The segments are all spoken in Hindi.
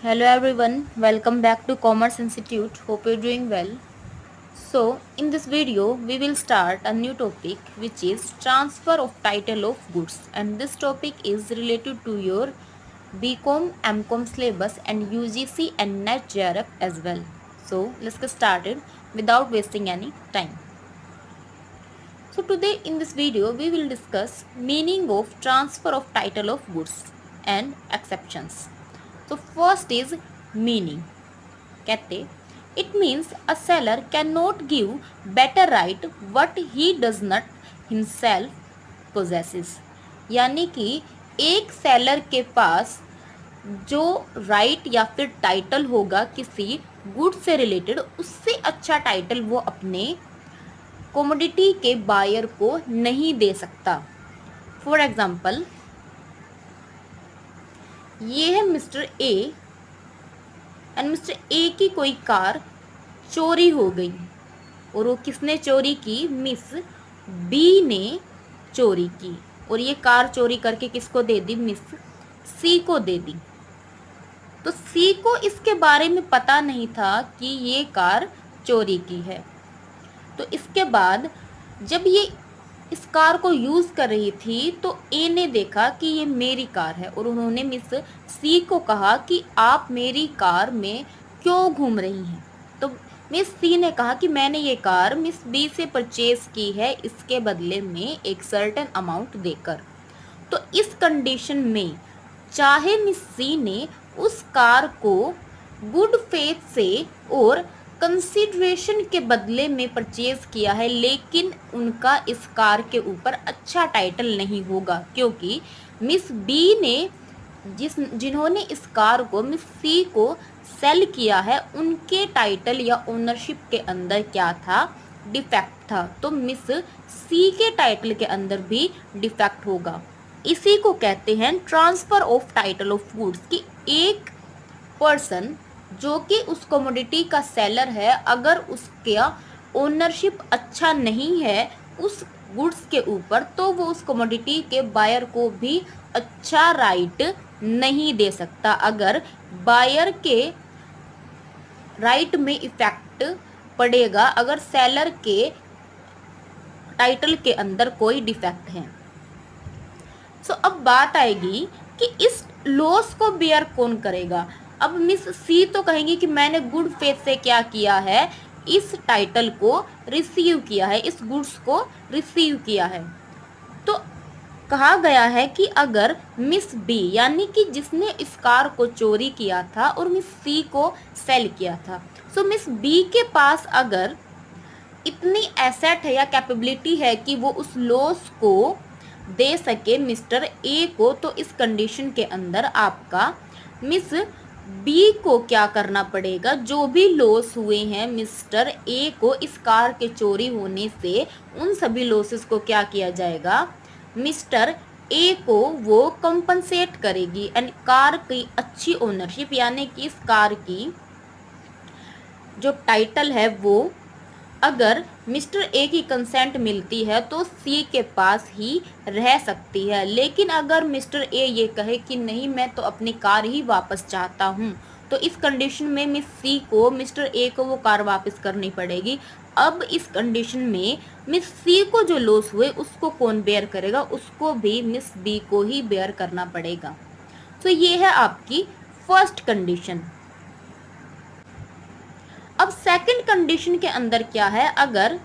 Hello everyone, welcome back to Commerce Institute. Hope you're doing well. So, in this video, we will start a new topic which is transfer of title of goods, and this topic is related to your BCom, MCom syllabus and UGC and NET JRF as well. So, let's get started without wasting any time. So, today in this video, we will discuss meaning of transfer of title of goods and exceptions. So first is meaning. कहते it means a seller cannot give better right what he does not himself possesses. यानी कि एक सेलर के पास जो राइट या फिर टाइटल होगा किसी गुड से रिलेटेड, उससे अच्छा टाइटल वो अपने कमोडिटी के बायर को नहीं दे सकता. फॉर एग्जाम्पल, ये है mister A and mister A की कोई कार चोरी हो गई और वो किसने चोरी की? मिस बी ने चोरी की. और ये कार चोरी करके किसको दे दी? मिस सी को दे दी. तो सी को इसके बारे में पता नहीं था कि ये कार चोरी की है. तो इसके बाद जब ये इस कार को यूज कर रही थी तो ए ने देखा कि ये मेरी कार है और उन्होंने मिस सी को कहा कि आप मेरी कार में क्यों घूम रही हैं. तो मिस सी ने कहा कि मैंने ये कार मिस बी से परचेज की है इसके बदले में एक सर्टेन अमाउंट देकर. तो इस कंडीशन में चाहे मिस सी ने उस कार को गुड फेथ से और कंसिडरेशन के बदले में परचेज किया है, लेकिन उनका इस कार के ऊपर अच्छा टाइटल नहीं होगा क्योंकि मिस बी ने जिन्होंने इस कार को मिस सी को सेल किया है उनके टाइटल या ओनरशिप के अंदर क्या था? डिफेक्ट था. तो मिस सी के टाइटल के अंदर भी डिफेक्ट होगा. इसी को कहते हैं transfer of title of goods. कि एक पर्सन जो कि उस कमोडिटी का सेलर है, अगर उसका ओनरशिप अच्छा नहीं है उस गुड्स के ऊपर, तो वो उस कमोडिटी के बायर को भी अच्छा राइट नहीं दे सकता अगर बायर के राइट में इफेक्ट पड़ेगा अगर सेलर के टाइटल के अंदर कोई डिफेक्ट है. सो अब बात आएगी कि इस लॉस को बेयर कौन करेगा. अब मिस सी तो कहेंगी कि मैंने गुड फेथ से क्या किया है? इस टाइटल को रिसीव किया है, इस गुड्स को रिसीव किया है. तो कहा गया है कि अगर मिस बी यानी कि जिसने इस कार को चोरी किया था और मिस सी को सेल किया था, सो मिस बी के पास अगर इतनी एसेट है या कैपेबिलिटी है कि वो उस लॉस को दे सके मिस्टर ए को, तो इस कंडीशन के अंदर आपका मिस बी को क्या करना पड़ेगा? जो भी लॉस हुए हैं मिस्टर ए को इस कार के चोरी होने से, उन सभी लॉसेस को क्या किया जाएगा? मिस्टर ए को वो कंपनसेट करेगी. एंड कार की अच्छी ओनरशिप यानी कि इस कार की जो टाइटल है वो अगर मिस्टर ए की कंसेंट मिलती है तो सी के पास ही रह सकती है. लेकिन अगर मिस्टर ए ये कहे कि नहीं, मैं तो अपनी कार ही वापस चाहता हूँ, तो इस कंडीशन में मिस सी को मिस्टर ए को वो कार वापस करनी पड़ेगी. अब इस कंडीशन में मिस सी को जो लॉस हुए उसको कौन बेयर करेगा? उसको भी मिस बी को ही बेयर करना पड़ेगा. तो ये है आपकी फर्स्ट कंडीशन. अब सेकंड कंडीशन के अंदर क्या है? अगर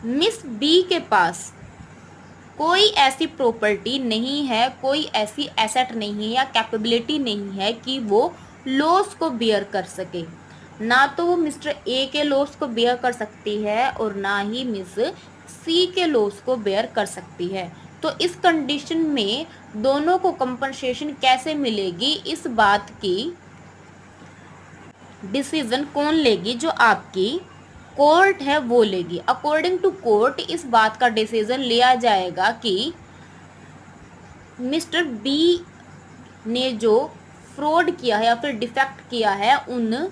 मिस बी के पास कोई ऐसी प्रॉपर्टी नहीं है, कोई ऐसी एसेट नहीं है या कैपेबिलिटी नहीं है कि वो लॉस को बेयर कर सके, ना तो वो मिस्टर ए के लॉस को बेयर कर सकती है और ना ही मिस सी के लॉस को बेयर कर सकती है. तो इस कंडीशन में दोनों को कंपनसेशन कैसे मिलेगी? इस बात की डिसीजन कौन लेगी? जो आपकी कोर्ट है वो लेगी. अकॉर्डिंग टू कोर्ट इस बात का डिसीजन लिया जाएगा कि मिस्टर बी ने जो फ्रॉड किया है या फिर डिफेक्ट किया है, उन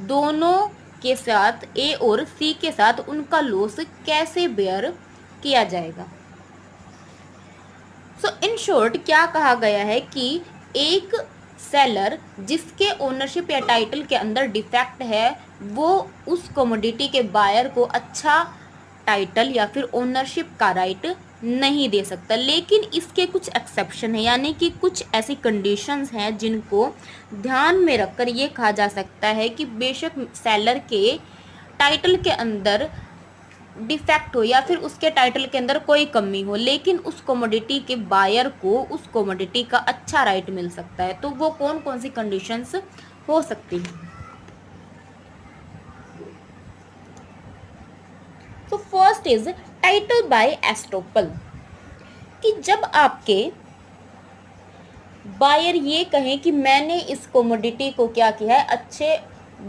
दोनों के साथ ए और सी के साथ उनका लॉस कैसे बेयर किया जाएगा. सो इन शॉर्ट क्या कहा गया है कि एक सेलर जिसके ओनरशिप या टाइटल के अंदर डिफेक्ट है वो उस कमोडिटी के बायर को अच्छा टाइटल या फिर ओनरशिप का राइट नहीं दे सकता। लेकिन इसके कुछ एक्सेप्शन है, यानी कि कुछ ऐसी कंडीशंस हैं जिनको ध्यान में रखकर ये कहा जा सकता है कि बेशक सेलर के टाइटल के अंदर डिफेक्ट हो या फिर उसके टाइटल के अंदर कोई कमी हो, लेकिन उस कमोडिटी के बायर को उस कमोडिटी का अच्छा राइट मिल सकता है। तो वो कौन कौन सी कंडीशंस हो सकती हैं? तो first is title by estoppel, कि जब आपके बायर ये कहें कि मैंने इस कमोडिटी को क्या किया है, अच्छे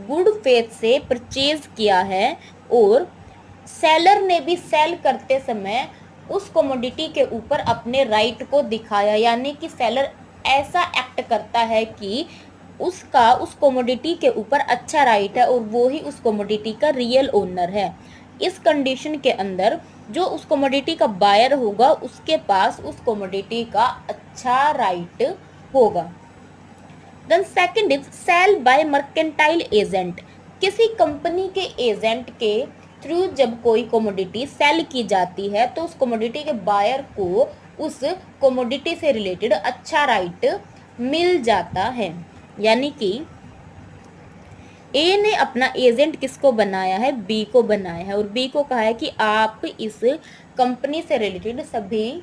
गुड फेथ से परचेज किया है और सेलर ने भी सेल करते समय उस कमोडिटी के ऊपर अपने राइट को दिखाया, यानी कि सेलर ऐसा एक्ट करता है कि उसका उस कमोडिटी के ऊपर अच्छा राइट है और वो ही उस कमोडिटी का रियल ओनर है। इस कंडीशन के अंदर जो उस कमोडिटी का बायर होगा उसके पास उस कमोडिटी का अच्छा राइट होगा। Then second is sale by mercantile agent, किसी कंपनी के एजेंट के थ्रू जब कोई कमोडिटी सेल की जाती है तो उस कमोडिटी के बायर को उस कमोडिटी से रिलेटेड अच्छा राइट मिल जाता है। यानी कि ए ने अपना एजेंट किसको बनाया है, बी को बनाया है, और बी को कहा है कि आप इस कंपनी से रिलेटेड सभी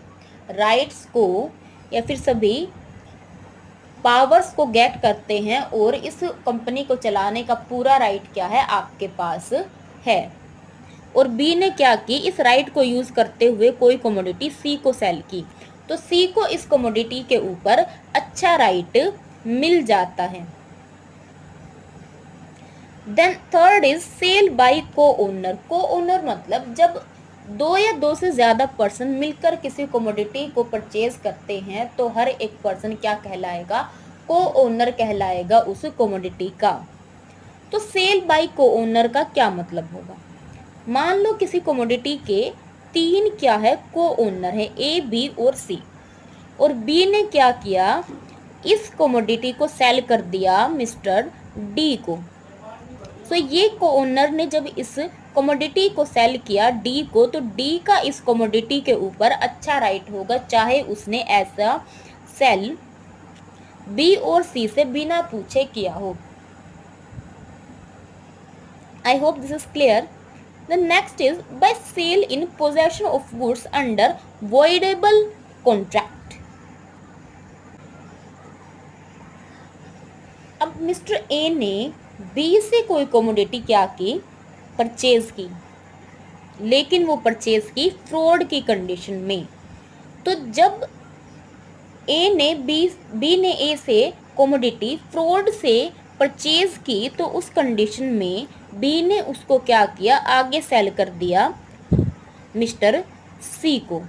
राइट्स को या फिर सभी पावर्स को गेट करते हैं और इस कंपनी को चलाने का पूरा राइट क्या है, आपके पास है। और बी ने क्या की, इस राइट को यूज करते हुए कोई कमोडिटी सी को सेल की, तो सी को इस कमोडिटी के ऊपर अच्छा राइट मिल जाता है। Then third is sale by co-owner. Co-owner मतलब जब दो या दो से ज्यादा पर्सन मिलकर किसी कमोडिटी को परचेज करते हैं तो हर एक पर्सन क्या कहलाएगा, को ओनर कहलाएगा उस कमोडिटी का। तो सेल बाय को ओनर का क्या मतलब होगा, मान लो किसी कमोडिटी के तीन क्या है, को ओनर है, ए बी और सी, और बी ने क्या किया, इस कमोडिटी को सेल कर दिया मिस्टर डी को। तो ये को ओनर ने जब इस कमोडिटी को सेल किया डी को, तो डी का इस कमोडिटी के ऊपर अच्छा राइट होगा, चाहे उसने ऐसा सेल बी और सी से बिना पूछे किया हो। I hope this is clear. The next is by sale in possession of goods under voidable contract. अब मिस्टर ए ने बी से कोई कमोडिटी क्या की, परचेज की, लेकिन वो परचेज की फ्रॉड की कंडीशन में। तो जब बी ने ए से कमोडिटी फ्रॉड से परचेज की तो उस कंडीशन में बी ने उसको क्या किया, आगे सेल कर दिया मिस्टर सी को।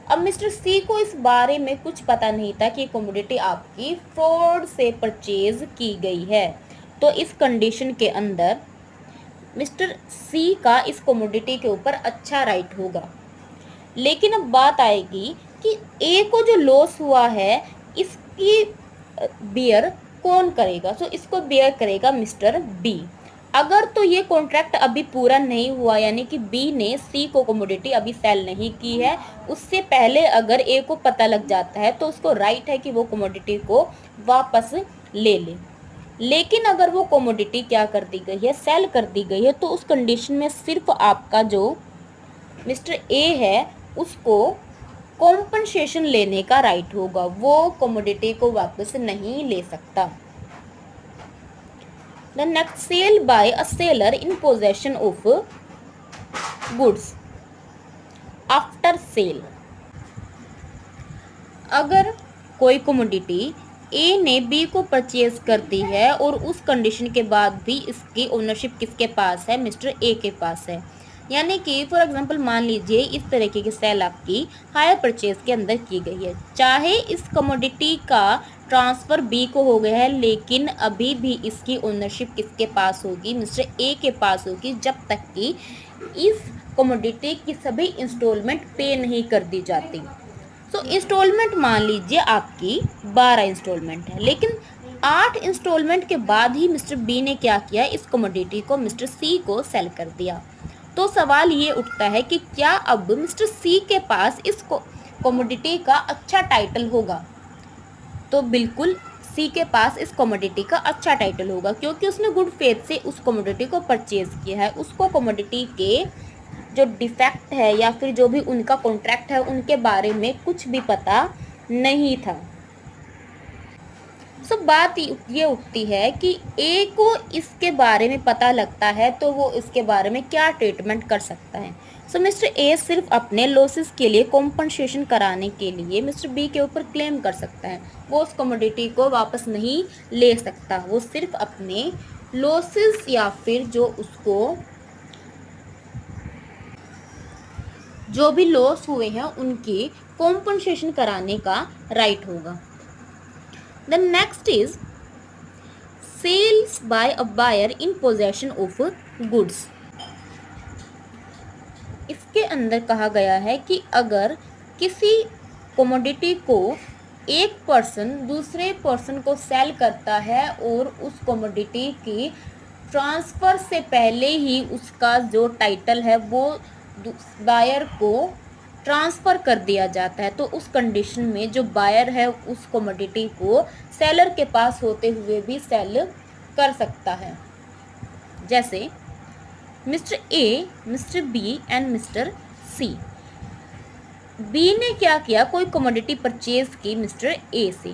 अब मिस्टर सी को इस बारे में कुछ पता नहीं था कि कमोडिटी आपकी फ्रॉड से परचेज की गई है, तो इस कंडीशन के अंदर मिस्टर सी का इस कमोडिटी के ऊपर अच्छा राइट होगा। लेकिन अब बात आएगी कि ए को जो लॉस हुआ है इसकी बियर कौन करेगा, तो इसको बियर करेगा मिस्टर बी। अगर तो ये कॉन्ट्रैक्ट अभी पूरा नहीं हुआ, यानी कि बी ने सी को कमोडिटी अभी सेल नहीं की है, उससे पहले अगर ए को पता लग जाता है तो उसको राइट है कि वो कमोडिटी को वापस ले ले। लेकिन अगर वो कमोडिटी क्या कर दी गई है, सेल कर दी गई है, तो उस कंडीशन में सिर्फ आपका जो मिस्टर ए है उसको कॉम्पनसेशन लेने का राइट होगा, वो कमोडिटी को वापस नहीं ले सकता। The next, sale by a seller in possession of goods after sale. अगर कोई कमोडिटी ए ने बी को परचेज कर दी है और उस कंडीशन के बाद भी इसकी ओनरशिप किसके पास है, मिस्टर ए के पास है। यानी कि फॉर एग्जांपल मान लीजिए इस तरीके की सेल आपकी हायर परचेज के अंदर की गई है, चाहे इस कमोडिटी का ट्रांसफ़र बी को हो गया है लेकिन अभी भी इसकी ओनरशिप किसके पास होगी, मिस्टर ए के पास होगी, जब तक कि इस कमोडिटी की सभी इंस्टॉलमेंट पे नहीं कर दी जाती। सो इंस्टॉलमेंट मान लीजिए आपकी 12 इंस्टॉलमेंट है, लेकिन 8 इंस्टॉलमेंट के बाद ही मिस्टर बी ने क्या किया, इस कमोडिटी को मिस्टर सी को सेल कर दिया। तो सवाल ये उठता है कि क्या अब मिस्टर सी के पास इस कमोडिटी का अच्छा टाइटल होगा? तो बिल्कुल सी के पास इस कमोडिटी का अच्छा टाइटल होगा, क्योंकि उसने गुड फेथ से उस कमोडिटी को परचेज किया है। उसको कमोडिटी के जो डिफेक्ट है या फिर जो भी उनका कॉन्ट्रैक्ट है उनके बारे में कुछ भी पता नहीं था। सो बात ये उठती है कि ए को इसके बारे में पता लगता है तो वो इसके बारे में क्या ट्रीटमेंट कर सकता है। सो मिस्टर ए सिर्फ अपने लॉसेस के लिए कॉम्पनसेशन कराने के लिए मिस्टर बी के ऊपर क्लेम कर सकता है। वो उस कमोडिटी को वापस नहीं ले सकता, वो सिर्फ अपने लॉसेस या फिर जो भी लॉस हुए हैं उनकी कॉम्पनसेशन कराने का राइट होगा। The next is sales by a buyer in possession of goods। इसके अंदर कहा गया है कि अगर किसी कमोडिटी को एक पर्सन दूसरे पर्सन को सेल करता है और उस कमोडिटी की ट्रांसफ़र से पहले ही उसका जो टाइटल है वो बायर को ट्रांसफ़र कर दिया जाता है, तो उस कंडीशन में जो बायर है उस कमोडिटी को सेलर के पास होते हुए भी सेल कर सकता है। जैसे Mister A, Mister B and Mister C. B ने क्या किया, कोई कमोडिटी परचेज की मिस्टर ए से,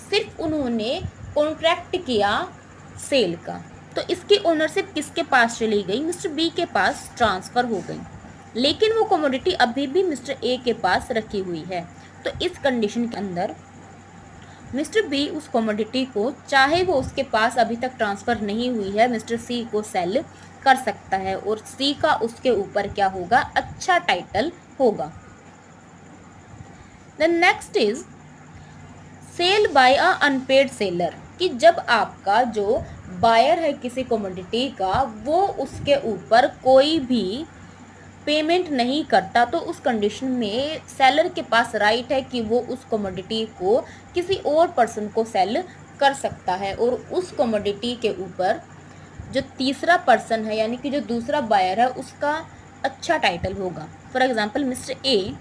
सिर्फ उन्होंने कॉन्ट्रैक्ट किया सेल का, तो इसकी ओनरशिप किसके पास चली गई, मिस्टर बी के पास ट्रांसफ़र हो गई, लेकिन वो कमोडिटी अभी भी मिस्टर ए के पास रखी हुई है। तो इस कंडीशन के अंदर मिस्टर बी उस कमोडिटी को, चाहे वो उसके पास अभी तक ट्रांसफ़र नहीं हुई है, मिस्टर सी को सेल कर सकता है और सी का उसके ऊपर क्या होगा, अच्छा टाइटल होगा। The next is sale by a unpaid seller, कि जब आपका जो बायर है किसी कमोडिटी का वो उसके ऊपर कोई भी पेमेंट नहीं करता, तो उस कंडीशन में सेलर के पास राइट है कि वो उस कमोडिटी को किसी और पर्सन को सेल कर सकता है और उस कमोडिटी के ऊपर जो तीसरा पर्सन है यानी कि जो दूसरा बायर है उसका अच्छा टाइटल होगा। फॉर एग्जांपल मिस्टर ए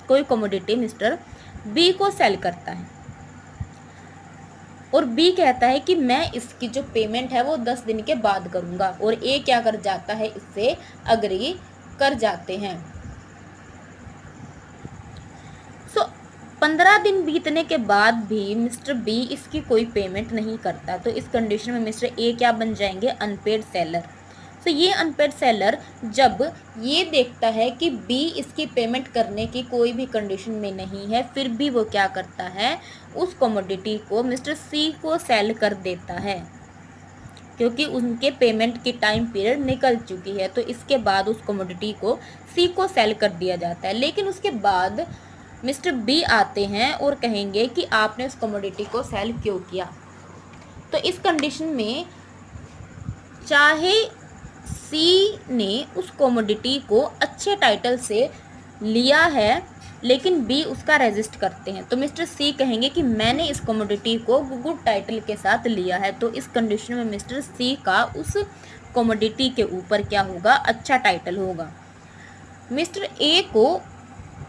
कोई कमोडिटी मिस्टर बी को सेल करता है और बी कहता है कि मैं इसकी जो पेमेंट है वो 10 दिन के बाद करूँगा, और ए क्या कर जाता है, इससे अग्री कर जाते हैं। 15 दिन बीतने के बाद भी मिस्टर बी इसकी कोई पेमेंट नहीं करता, तो इस कंडीशन में मिस्टर ए क्या बन जाएंगे, अनपेड सेलर। ये अनपेड सेलर जब ये देखता है कि बी इसकी पेमेंट करने की कोई भी कंडीशन में नहीं है, फिर भी वो क्या करता है, उस कमोडिटी को मिस्टर सी को सेल कर देता है, क्योंकि उनके पेमेंट की टाइम पीरियड निकल चुकी है। तो इसके बाद उस कमोडिटी को सी को सेल कर दिया जाता है, लेकिन उसके बाद मिस्टर बी आते हैं और कहेंगे कि आपने उस कमोडिटी को सेल क्यों किया। तो इस कंडीशन में चाहे सी ने उस कमोडिटी को अच्छे टाइटल से लिया है लेकिन बी उसका रेजिस्ट करते हैं, तो मिस्टर सी कहेंगे कि मैंने इस कमोडिटी को गुड टाइटल के साथ लिया है, तो इस कंडीशन में मिस्टर सी का उस कमोडिटी के ऊपर क्या होगा, अच्छा टाइटल होगा। मिस्टर ए को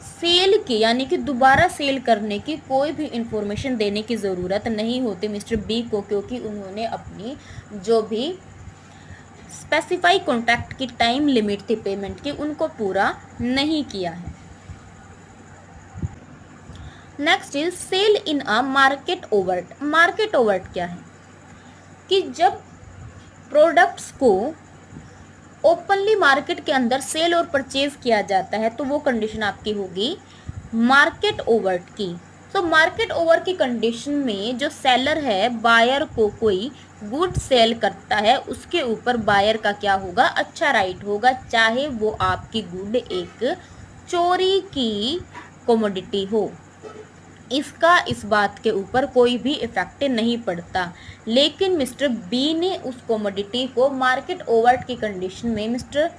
सेल की यानी कि दोबारा सेल करने की कोई भी इंफॉर्मेशन देने की ज़रूरत नहीं होती मिस्टर बी को, क्योंकि उन्होंने अपनी जो भी स्पेसिफाई कॉन्ट्रैक्ट की टाइम लिमिट थी पेमेंट की उनको पूरा नहीं किया है। Next is sale in a market overt. Market overt क्या है कि जब प्रोडक्ट्स को ओपनली मार्केट के अंदर सेल और परचेज किया जाता है तो वो कंडीशन आपकी होगी मार्केट ओवर्ट की। तो मार्केट ओवर की कंडीशन में जो सेलर है बायर को कोई गुड सेल करता है उसके ऊपर बायर का क्या होगा, अच्छा राइट होगा, चाहे वो आपकी गुड एक चोरी की कमोडिटी हो, इसका इस बात के ऊपर कोई भी इफेक्ट नहीं पड़ता। लेकिन मिस्टर बी ने उस कमोडिटी को मार्केट ओवर्ट की कंडीशन में मिस्टर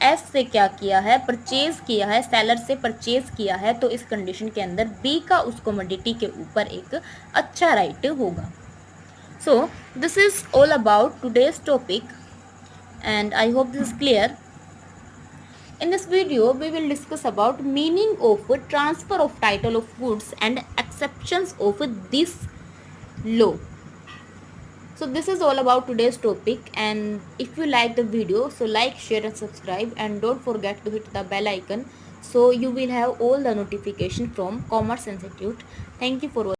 एस से क्या किया है, परचेज किया है, सेलर से परचेज किया है, तो इस कंडीशन के अंदर बी का उस कमोडिटी के ऊपर एक अच्छा राइट होगा। So this is all about today's topic and I hope this is clear. In this video we will discuss about meaning of transfer of title of goods and exceptions of this law. So this is all about today's topic, and if you like the video, so like, share and subscribe, and don't forget to hit the bell icon so you will have all the notification from Commerce Institute. Thank you for watching.